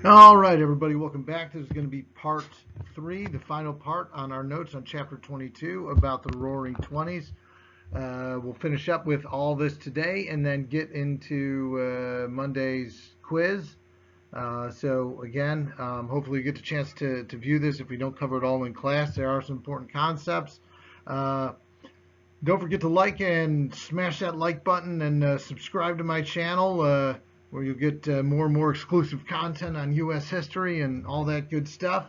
All right, everybody, welcome back. This is going to be part three, the final part on our notes on chapter 22 about the Roaring Twenties. We'll finish up with all this today and then get into Monday's quiz. Hopefully you get the chance to view this. If we don't cover it all in class, there are some important concepts. Uh, don't forget to like and smash that like button and subscribe to my channel where you'll get more and more exclusive content on U.S. history and all that good stuff.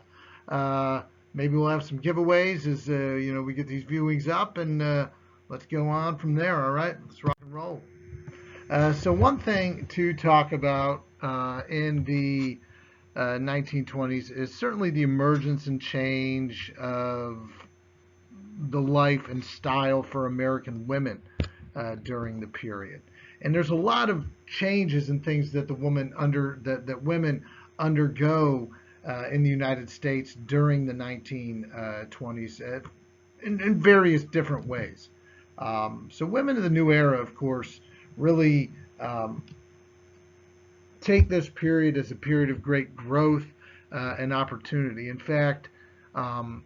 Uh, Maybe we'll have some giveaways as we get these viewings up, and let's go on from there. All right, let's rock and roll. So one thing to talk about in the 1920s is certainly the emergence and change of the life and style for American women during the period. And there's a lot of changes and things that that women undergo in the United States during the 1920s in various different ways. So women of the new era, of course, really take this period as a period of great growth and opportunity. In fact, um,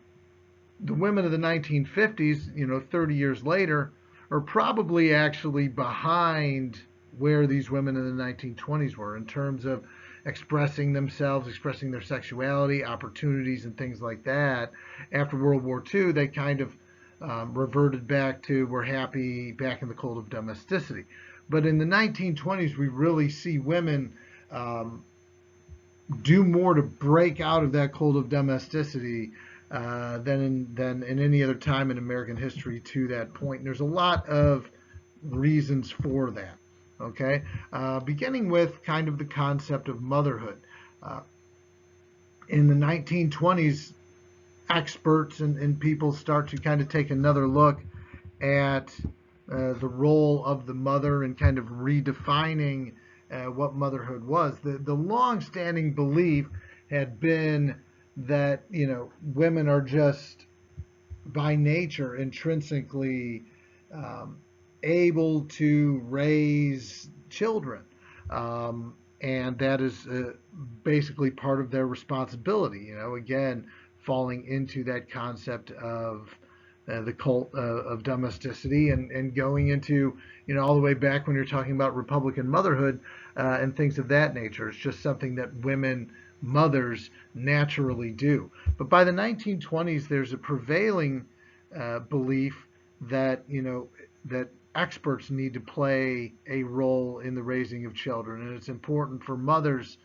the women of the 1950s, 30 years later, are probably actually behind where these women in the 1920s were in terms of expressing themselves, expressing their sexuality, opportunities, and things like that. After World War II, they kind of reverted back to we're happy back in the cult of domesticity. But in the 1920s, we really see women um, do more to break out of that cult of domesticity than in any other time in American history to that point. And there's a lot of reasons for that. Okay, beginning with kind of the concept of motherhood. Uh, in the 1920s, experts and people start to kind of take another look at the role of the mother and kind of redefining what motherhood was. The long-standing belief had been that women are just by nature intrinsically um, able to raise children. And that is basically part of their responsibility. Again, falling into that concept of the cult of domesticity and going into, all the way back when you're talking about Republican motherhood and things of that nature. It's just something that women, mothers, naturally do. But by the 1920s, there's a prevailing belief that, that experts need to play a role in the raising of children, and it's important for mothers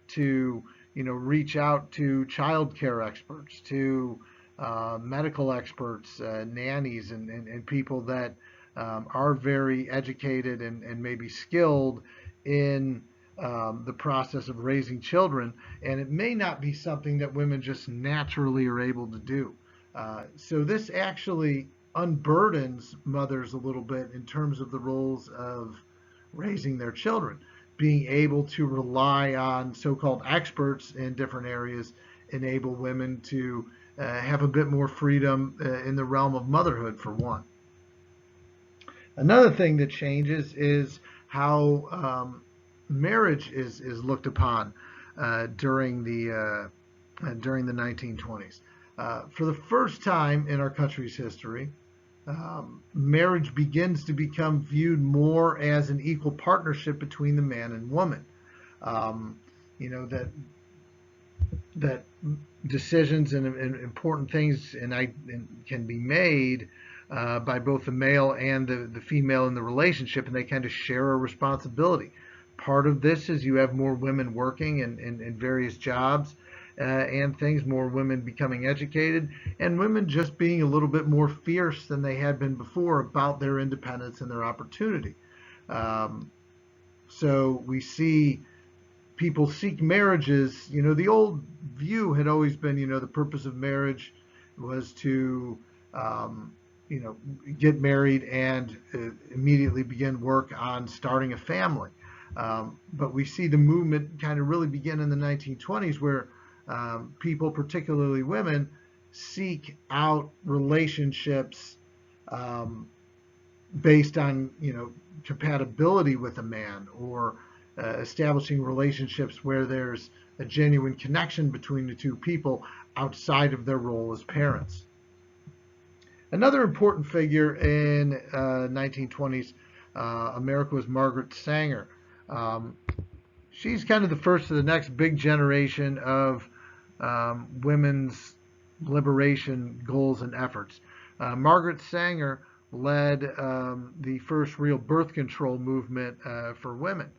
to reach out to child care experts, to medical experts, nannies, and people that are very educated and maybe skilled in the process of raising children. And it may not be something that women just naturally are able to do. So this actually unburdens mothers a little bit in terms of the roles of raising their children. Being able to rely on so-called experts in different areas enable women to have a bit more freedom in the realm of motherhood, for one. Another thing that changes is how marriage is looked upon during the 1920s. For the first time in our country's history, marriage begins to become viewed more as an equal partnership between the man and woman. Um, that decisions and important things and can be made by both the male and the female in the relationship, and they kind of share a responsibility. Part of this is you have more women working in various jobs and things, more women becoming educated, and women just being a little bit more fierce than they had been before about their independence and their opportunity. Um, so we see people seek marriages. The old view had always been, the purpose of marriage was to, um, get married and immediately begin work on starting a family. But we see the movement kind of really begin in the 1920s where people, particularly women, seek out relationships um, based on compatibility with a man or establishing relationships where there's a genuine connection between the two people outside of their role as parents. Another important figure in 1920s America was Margaret Sanger. She's kind of the first of the next big generation of women's liberation goals and efforts. Margaret Sanger led the first real birth control movement for women.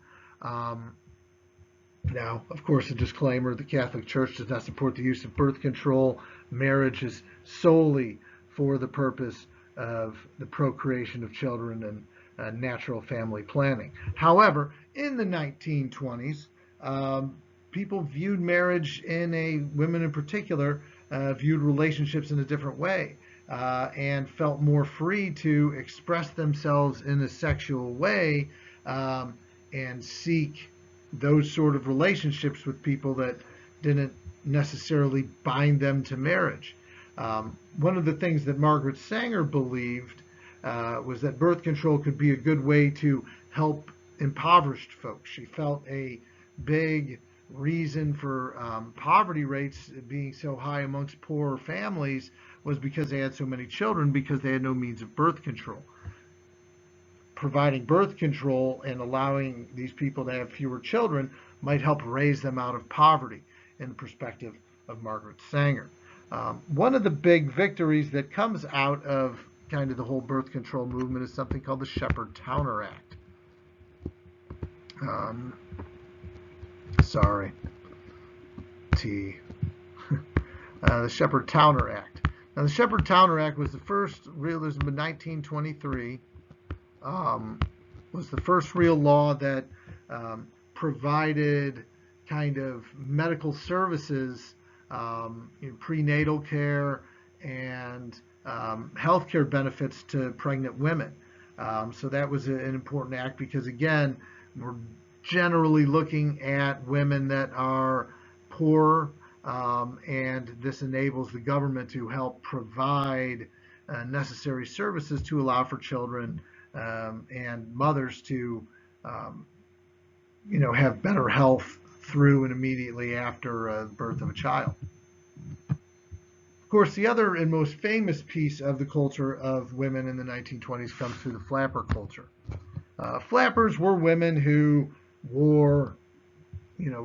Now, of course, a disclaimer, the Catholic Church does not support the use of birth control. Marriage is solely for the purpose of the procreation of children and natural family planning. However, in the 1920s, people viewed marriage women in particular, viewed relationships in a different way and felt more free to express themselves in a sexual way and seek those sort of relationships with people that didn't necessarily bind them to marriage. One of the things that Margaret Sanger believed was that birth control could be a good way to help impoverished folks. She felt a big reason for poverty rates being so high amongst poorer families was because they had so many children because they had no means of birth control. Providing birth control and allowing these people to have fewer children might help raise them out of poverty in the perspective of Margaret Sanger. One of the big victories that comes out of kind of the whole birth control movement is something called the Shepard-Towner Act. The Shepard-Towner Act. Now, the Shepard-Towner Act was the first real, this was in 1923, was the first real law that provided kind of medical services, prenatal care and healthcare benefits to pregnant women. So that was an important act because, again, we're generally looking at women that are poor, and this enables the government to help provide necessary services to allow for children and mothers to, have better health through and immediately after the birth of a child. Of course, the other and most famous piece of the culture of women in the 1920s comes through the flapper culture. Flappers were women who wore,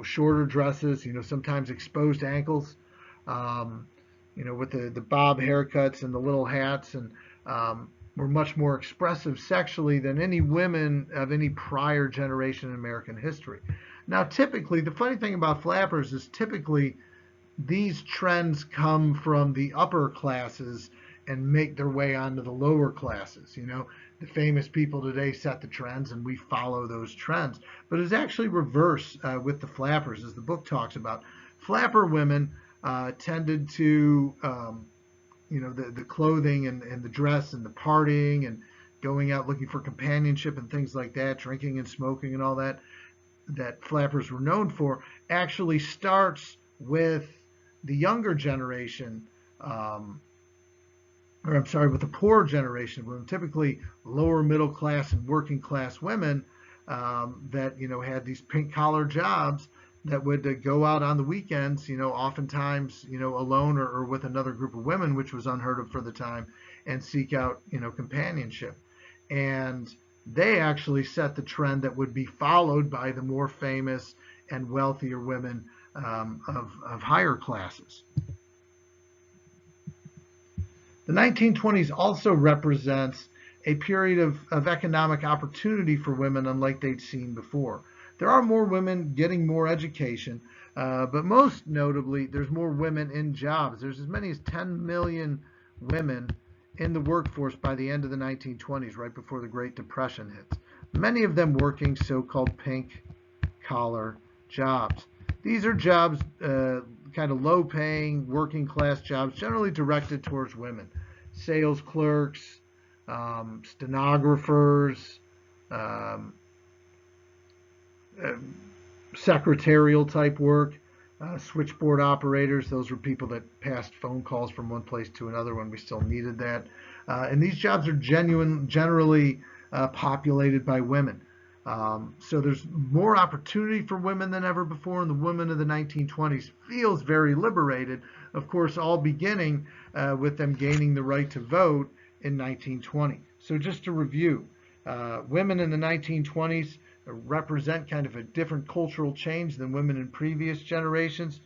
shorter dresses, sometimes exposed ankles, with the bob haircuts and the little hats, and were much more expressive sexually than any women of any prior generation in American history. Now, typically, the funny thing about flappers is typically these trends come from the upper classes and make their way onto the lower classes. The famous people today set the trends and we follow those trends. But it's actually reverse with the flappers, as the book talks about. Flapper women tended to, the clothing and the dress and the partying and going out looking for companionship and things like that, drinking and smoking and all that flappers were known for, actually starts with the younger generation, with the poorer generation of women, typically lower middle class and working class women that, had these pink collar jobs that would go out on the weekends, oftentimes, alone or with another group of women, which was unheard of for the time, and seek out, companionship. And they actually set the trend that would be followed by the more famous and wealthier women of higher classes. The 1920s also represents a period of economic opportunity for women unlike they'd seen before. There are more women getting more education, but most notably, there's more women in jobs. There's as many as 10 million women in the workforce by the end of the 1920s, right before the Great Depression hits. Many of them working so-called pink-collar jobs. These are jobs, kind of low-paying, working-class jobs, generally directed towards women. Sales clerks, stenographers, secretarial type work, switchboard operators. Those were people that passed phone calls from one place to another when we still needed that. And these jobs are generally populated by women. So there's more opportunity for women than ever before, and the women of the 1920s feels very liberated. Of course, all beginning with them gaining the right to vote in 1920. So just to review, women in the 1920s represent kind of a different cultural change than women in previous generations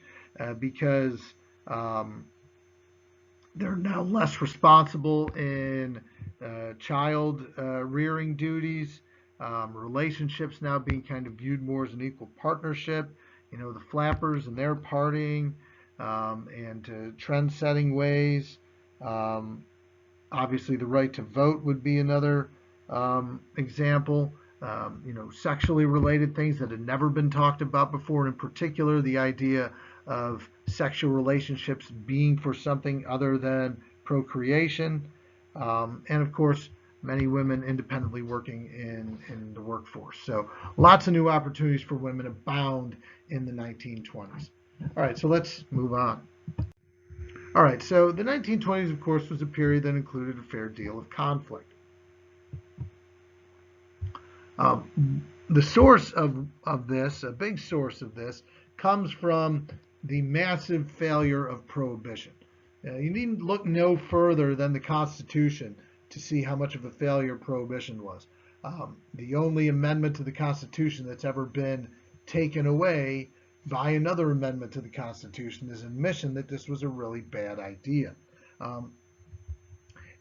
because um, they're now less responsible in child rearing duties, relationships now being kind of viewed more as an equal partnership. You know, the flappers and their partying and trend setting ways. Um, Obviously, the right to vote would be another example. You know, sexually related things that had never been talked about before, and in particular, the idea of sexual relationships being for something other than procreation. And of course, many women independently working in the workforce. So lots of new opportunities for women abound in the 1920s. All right, so let's move on. All right, so the 1920s, of course, was a period that included a fair deal of conflict. The source of this, a big source of this, comes from the massive failure of prohibition. You needn't look no further than the Constitution to see how much of a failure prohibition was. The only amendment to the Constitution that's ever been taken away by another amendment to the Constitution is admission that this was a really bad idea. Um,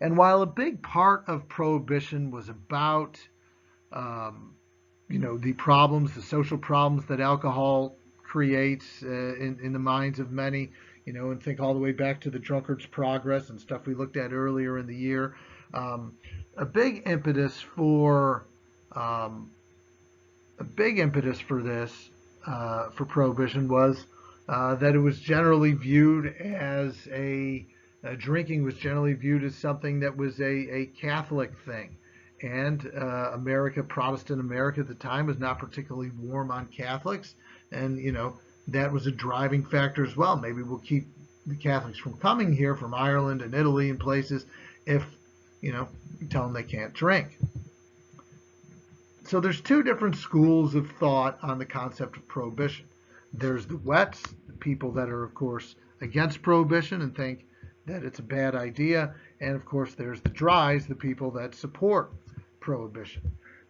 and while a big part of prohibition was about um, you know, the problems, the social problems that alcohol creates in the minds of many, you know, and think all the way back to the drunkard's progress and stuff we looked at earlier in the year. Um, a big impetus for um, a big impetus for this for prohibition was that it was generally viewed as drinking was generally viewed as something that was a Catholic thing. And America, Protestant America at the time, was not particularly warm on Catholics. And, you know, that was a driving factor as well. Maybe we'll keep the Catholics from coming here from Ireland and Italy and places if, you know, you tell them they can't drink. So there's two different schools of thought on the concept of prohibition. There's the wets, the people that are, of course, against prohibition and think that it's a bad idea. And of course, there's the dries, the people that support prohibition.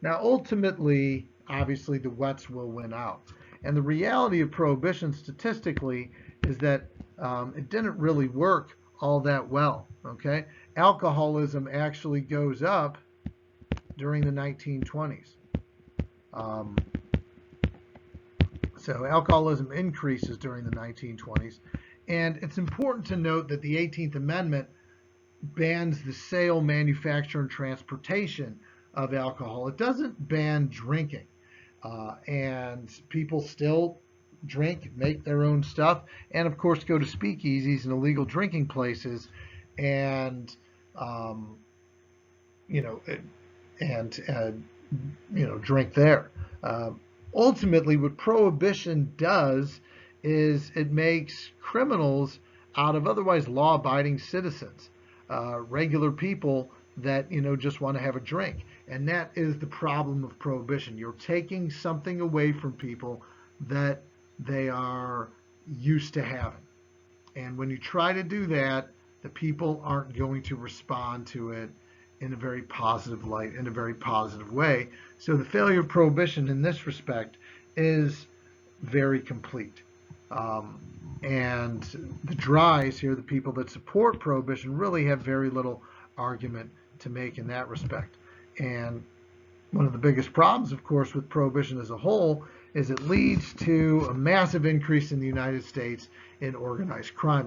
Now, ultimately, obviously, the wets will win out. And the reality of prohibition statistically is that it didn't really work all that well. Okay, alcoholism actually goes up during the 1920s. Um, so alcoholism increases during the 1920s. And it's important to note that the 18th Amendment bans the sale, manufacture, and transportation of alcohol. It doesn't ban drinking. And people still drink, make their own stuff, and of course go to speakeasies and illegal drinking places and, you know, you know, drink there. Ultimately, what prohibition does is it makes criminals out of otherwise law-abiding citizens, regular people that, you know, just want to have a drink. And that is the problem of prohibition. You're taking something away from people that they are used to having. And when you try to do that, the people aren't going to respond to it in a very positive light, in a very positive way. So the failure of prohibition in this respect is very complete. And the dries here, the people that support prohibition, really have very little argument to make in that respect. And one of the biggest problems, of course, with prohibition as a whole is it leads to a massive increase in the United States in organized crime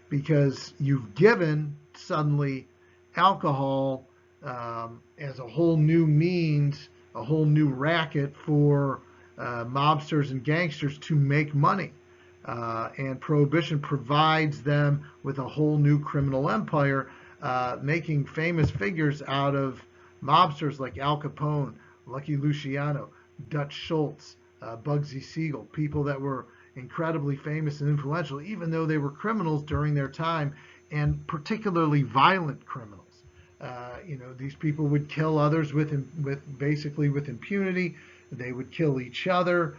because you've given suddenly alcohol as a whole new means, a whole new racket for mobsters and gangsters to make money. And prohibition provides them with a whole new criminal empire, making famous figures out of mobsters like Al Capone, Lucky Luciano, Dutch Schultz, Bugsy Siegel, people that were incredibly famous and influential, even though they were criminals during their time, and particularly violent criminals. These people would kill others with basically with impunity. They would kill each other.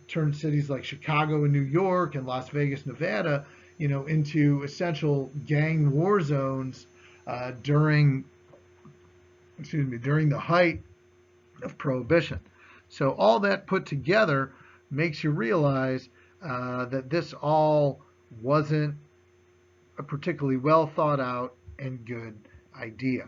Turn cities like Chicago and New York and Las Vegas, Nevada, into essential gang war zones during the height of Prohibition. So all that put together makes you realize that this all wasn't a particularly well thought out and good idea.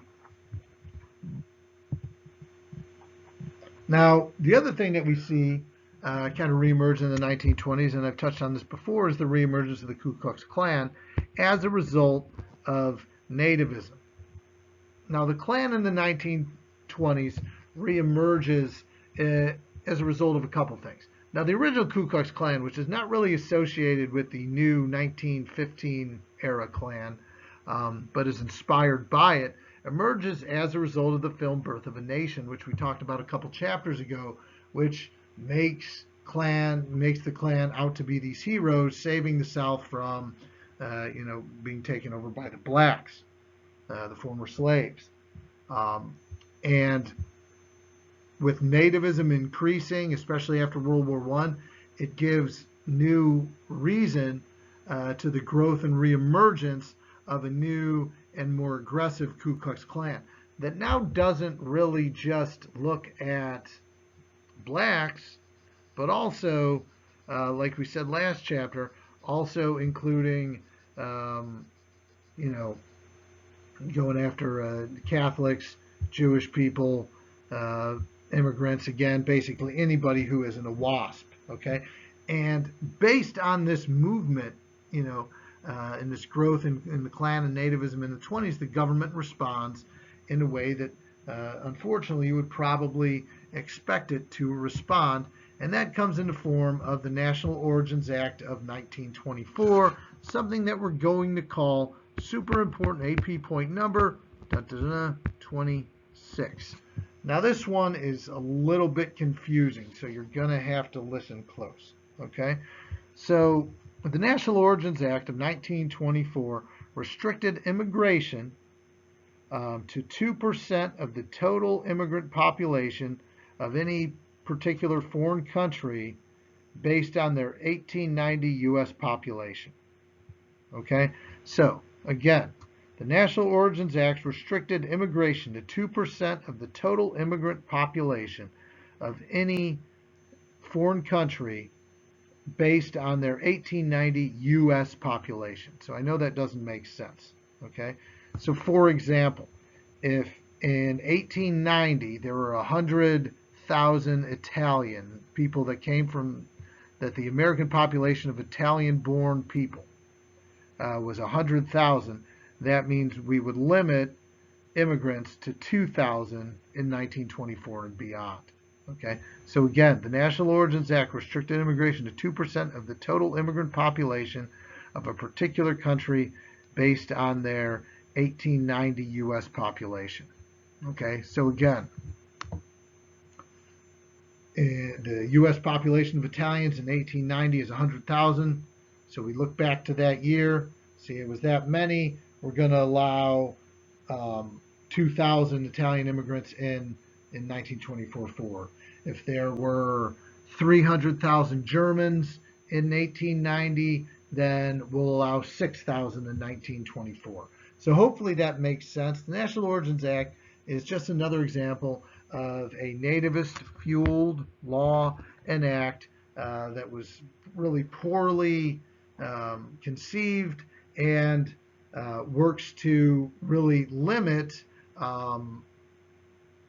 Now, the other thing that we see kind of reemerge in the 1920s, and I've touched on this before, is the reemergence of the Ku Klux Klan as a result of nativism. Now, the Klan in the 1920s reemerges as a result of a couple things. Now, the original Ku Klux Klan, which is not really associated with the new 1915 era Klan, but is inspired by it, emerges as a result of the film Birth of a Nation, which we talked about a couple chapters ago, which makes the Klan out to be these heroes saving the South from being taken over by the blacks, the former slaves. And with nativism increasing, especially after World War I, it gives new reason to the growth and reemergence of a new and more aggressive Ku Klux Klan that now doesn't really just look at blacks, but also, like we said last chapter, also including, going after Catholics, Jewish people, immigrants, again, basically anybody who isn't a WASP, okay? And based on this movement, and this growth in the Klan and nativism in the 20s, the government responds in a way that, unfortunately, you would probably expect it to respond, and that comes in the form of the National Origins Act of 1924, something that we're going to call super important AP point number 26. Now this one is a little bit confusing, so you're going to have to listen close, okay? So the National Origins Act of 1924 restricted immigration to 2% of the total immigrant population of any particular foreign country based on their 1890 U.S. population. Okay, so again, the National Origins Act restricted immigration to 2% of the total immigrant population of any foreign country based on their 1890 U.S. population. So I know that doesn't make sense. Okay, so for example, if in 1890 there were 100,000 Italian people that the American population of Italian-born people was 100,000, that means we would limit immigrants to 2,000 in 1924 and beyond. Okay, so again, the National Origins Act restricted immigration to 2% of the total immigrant population of a particular country based on their 1890 U.S. population. Okay, so again, the U.S. population of Italians in 1890 is 100,000. So we look back to that year, see it was that many. We're going to allow 2,000 Italian immigrants in 1924. If there were 300,000 Germans in 1890, then we'll allow 6,000 in 1924. So hopefully that makes sense. The National Origins Act is just another example of a nativist-fueled law and act that was really poorly conceived and works to really limit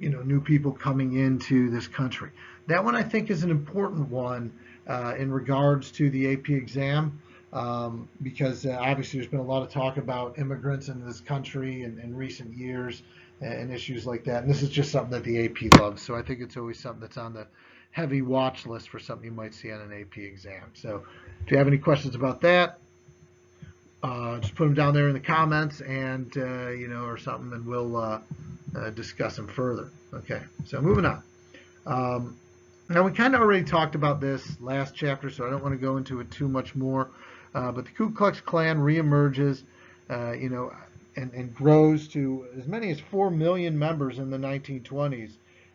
new people coming into this country. That one I think is an important one in regards to the AP exam because obviously there's been a lot of talk about immigrants in this country in recent years and issues like that. And this is just something that the AP loves. So I think it's always something that's on the heavy watch list for something you might see on an AP exam. So if you have any questions about that, just put them down there in the comments and, or something, and we'll discuss them further. Okay, so moving on. Now, we kind of already talked about this last chapter, so I don't want to go into it too much more. But the Ku Klux Klan reemerges. and grows to as many as 4 million members in the 1920s,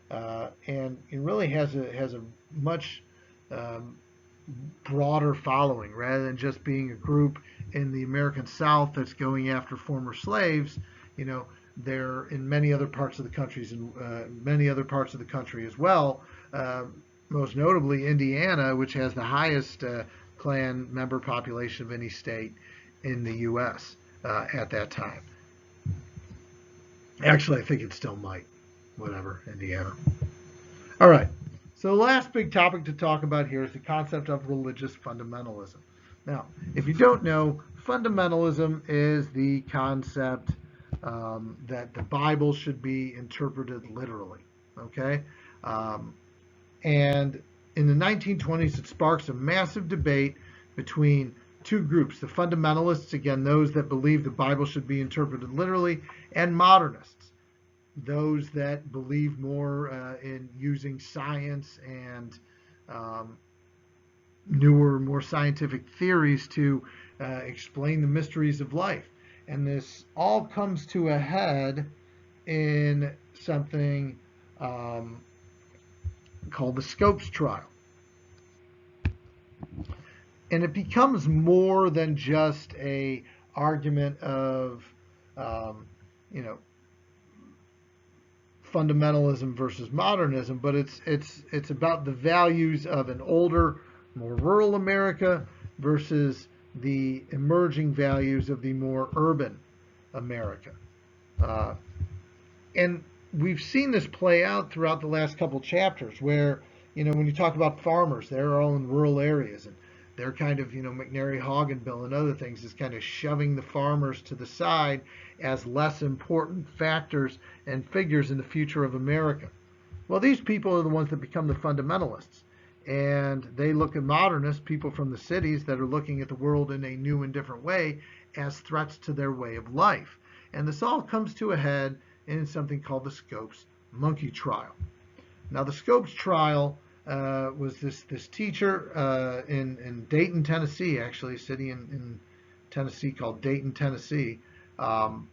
and it really has a much um, broader following rather than just being a group in the American South that's going after former slaves. You know, they're in many other parts of the countries and many other parts of the country as well. Uh, Most notably Indiana, which has the highest Klan member population of any state in the U.S. At that time. Actually, I think it still might. Whatever, Indiana. All right. So the last big topic to talk about here is the concept of religious fundamentalism. Now, if you don't know, fundamentalism is the concept that the Bible should be interpreted literally. Okay? Um, and in the 1920s, it sparks a massive debate between two groups: the fundamentalists, again, those that believe the Bible should be interpreted literally, and modernists, those that believe more in using science and um, newer, more scientific theories to explain the mysteries of life. And this all comes to a head in something um, called the Scopes trial. And it becomes more than just a argument of, um, you know, fundamentalism versus modernism, but it's about the values of an older, more rural America versus the emerging values of the more urban America. Uh, and we've seen this play out throughout the last couple chapters where, you know, when you talk about farmers, they're all in rural areas and they're kind of, you know, McNary Haugenbill and other things is kind of shoving the farmers to the side as less important factors and figures in the future of America. Well, these people are the ones that become the fundamentalists. And they look at modernists, people from the cities that are looking at the world in a new and different way, as threats to their way of life. And this all comes to a head in something called the Scopes monkey trial. Now, the Scopes trial was this teacher in Dayton, Tennessee, actually, a city in Tennessee called Dayton, Tennessee, um,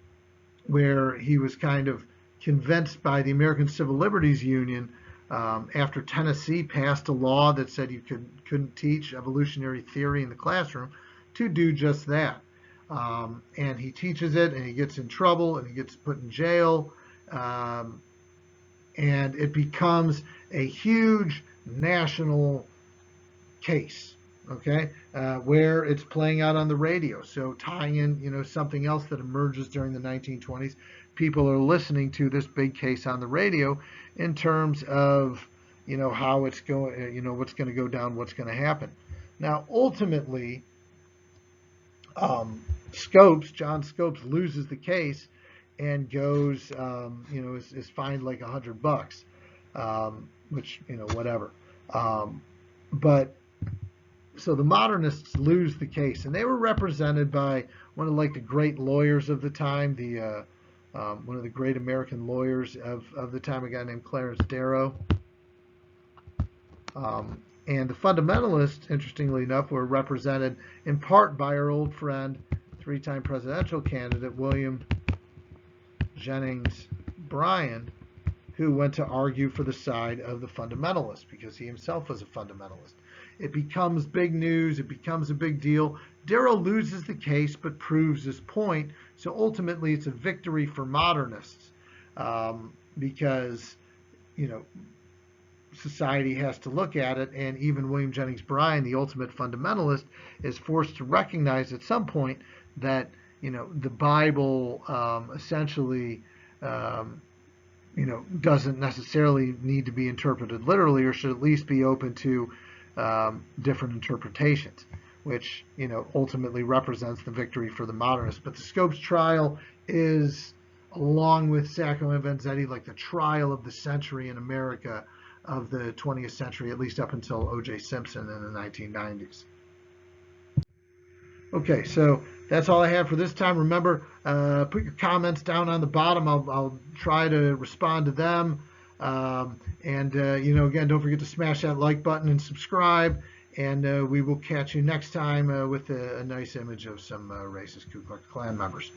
where he was kind of convinced by the American Civil Liberties Union after Tennessee passed a law that said you couldn't teach evolutionary theory in the classroom to do just that. And he teaches it, and he gets in trouble, and he gets put in jail, um, and it becomes a huge national case, okay, where it's playing out on the radio. So tying in, you know, something else that emerges during the 1920s, people are listening to this big case on the radio in terms of, you know, how it's going, you know, what's going to go down, what's going to happen. Now, ultimately, John Scopes loses the case and goes, you know, is fined like $100, which, you know, whatever. But so the modernists lose the case, and they were represented by one of like the great lawyers of the time, one of the great American lawyers of the time, a guy named Clarence Darrow. And the fundamentalists, interestingly enough, were represented in part by our old friend, three-time presidential candidate, William Jennings Bryan, who went to argue for the side of the fundamentalists because he himself was a fundamentalist. It becomes big news. It becomes a big deal. Darrow loses the case but proves his point. So ultimately, it's a victory for modernists because, you know, society has to look at it, and even William Jennings Bryan, the ultimate fundamentalist, is forced to recognize at some point that, you know, the Bible essentially you know, doesn't necessarily need to be interpreted literally, or should at least be open to different interpretations, which, you know, ultimately represents the victory for the modernists. But the Scopes trial is, along with Sacco and Vanzetti, like the trial of the century in America of the 20th century, at least up until O.J. Simpson in the 1990s. Okay, so that's all I have for this time. Remember, put your comments down on the bottom. I'll try to respond to them. You know, again, don't forget to smash that like button and subscribe. And we will catch you next time with a nice image of some racist Ku Klux Klan members.